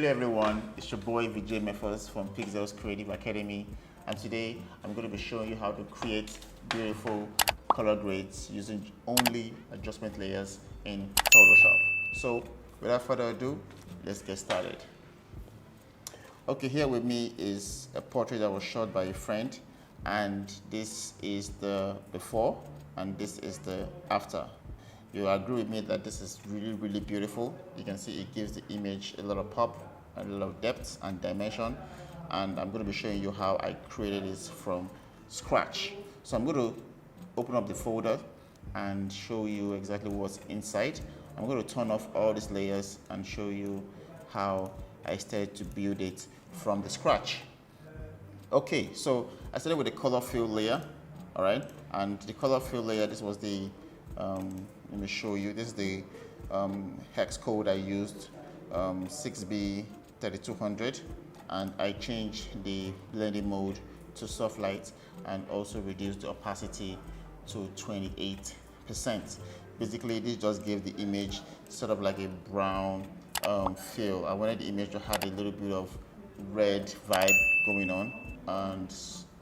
everyone, it's your boy Vijay Memphis from Pixels Creative Academy, and today I'm going to be showing you how to create beautiful color grades using only adjustment layers in Photoshop. So without further ado, let's get started. Okay, here with me is a portrait that was shot by a friend, and this is the before and this is the after. You agree with me that this is really beautiful. You can see it gives the image a lot of pop, a lot of depth and dimension, and I'm going to be showing you how I created this from scratch. So I'm going to open up the folder and show you exactly what's inside. I'm going to turn off all these layers and show you how I started to build it from the scratch. Okay, so I started with the color fill layer, all right, and the color fill layer, this was the let me show you. This is the hex code I used, 6B3200, and I changed the blending mode to soft light and also reduced the opacity to 28%. Basically, this just gave the image sort of like a brown feel. I wanted the image to have a little bit of red vibe going on and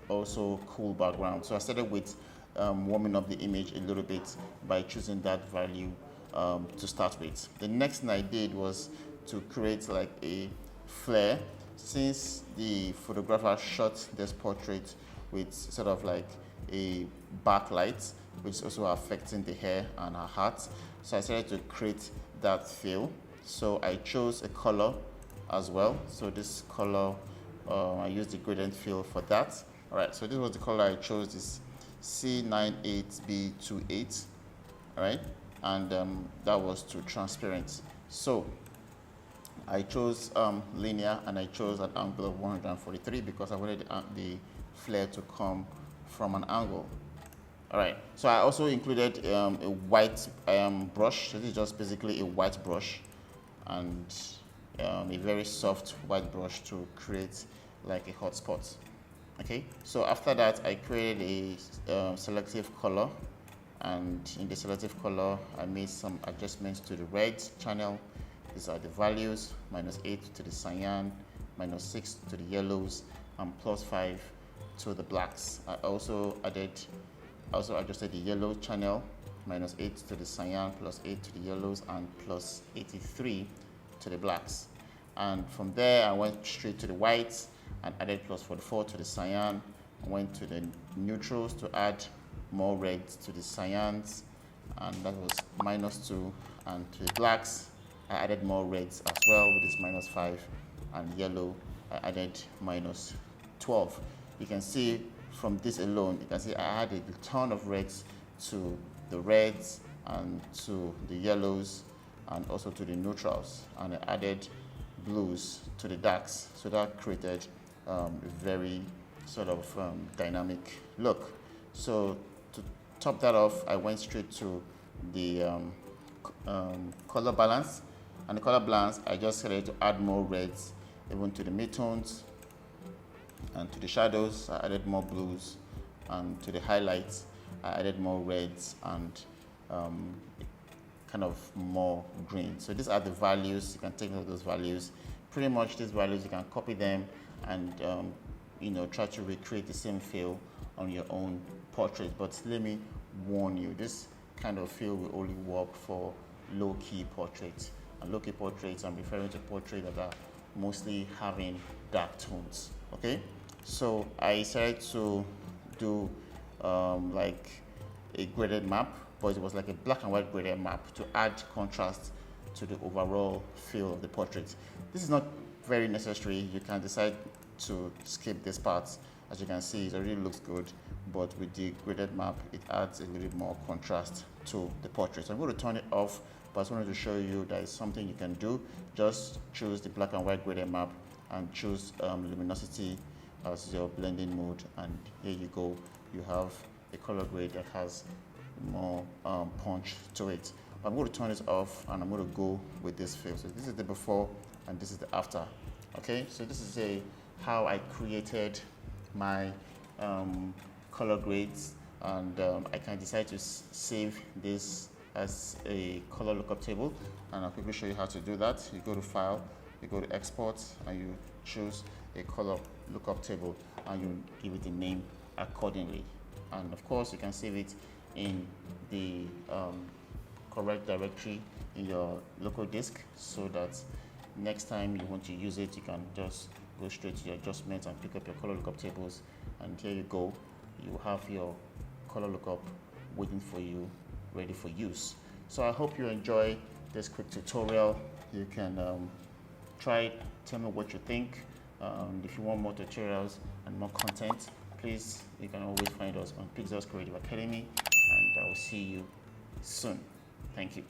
also cool background. So I started with warming up the image a little bit by choosing that value to start with. The next thing I did was to create like a flare, since the photographer shot this portrait with sort of like a backlight, which is also affecting the hair and her hat. So I started to create that feel. So I chose a color as well. So this color, I used the gradient fill for that. All right, so this was the color I chose, this C98B28, all right, and that was to transparent. So I chose linear, and I chose an angle of 143 because I wanted the flare to come from an angle. All right, so I also included a white brush. So this is just basically a white brush and a very soft white brush to create like a hotspot. Okay, so after that I created a selective color, and in the selective color I made some adjustments to the red channel. These are the values: -8 to the cyan, -6 to the yellows, and +5 to the blacks. I also adjusted the yellow channel: -8 to the cyan, +8 to the yellows, and +83 to the blacks. And from there I went straight to the whites and added +44 to the cyan. I went to the neutrals to add more reds to the cyans, and that was -2. And to the blacks I added more reds as well, which is -5, and yellow I added -12. You can see from this alone, you can see I added a ton of reds to the reds and to the yellows and also to the neutrals, and I added blues to the darks. So that created a very sort of dynamic look. So to top that off, I went straight to the color balance. And the color balance, I just started to add more reds even to the midtones, and to the shadows I added more blues, and to the highlights I added more reds and kind of more green. So these are the values. You can take note of those values. Pretty much these values, you can copy them and try to recreate the same feel on your own portrait. But let me warn you, this kind of feel will only work for low-key portraits. And low-key portraits, I'm referring to portraits that are mostly having dark tones. Okay, so I decided to do like a graded map, but it was like a black and white graded map to add contrast to the overall feel of the portrait. This is not very necessary. You can decide to skip this part. As you can see, it already looks good, but with the graded map it adds a little bit more contrast to the portrait. So I'm going to turn it off, but I just wanted to show you that it's something you can do. Just choose the black and white graded map and choose luminosity as your blending mode, and here you go. You have a color grade that has more punch to it. I'm going to turn this off and I'm going to go with this feel. So this is the before and this is the after. Okay, so this is how I created my color grades, and I can decide to save this as a color lookup table, and I'll quickly show you how to do that. You go to File You go to export and you choose a color lookup table and you give it a name accordingly. And of course, you can save it in the correct directory in your local disk, so that next time you want to use it, you can just go straight to your adjustments and pick up your color lookup tables, and here you go. You have your color lookup waiting for you, ready for use. So I hope you enjoy this quick tutorial. You can try it, tell me what you think. If you want more tutorials and more content, please, you can always find us on Pixels Creative Academy, and I will see you soon. Thank you.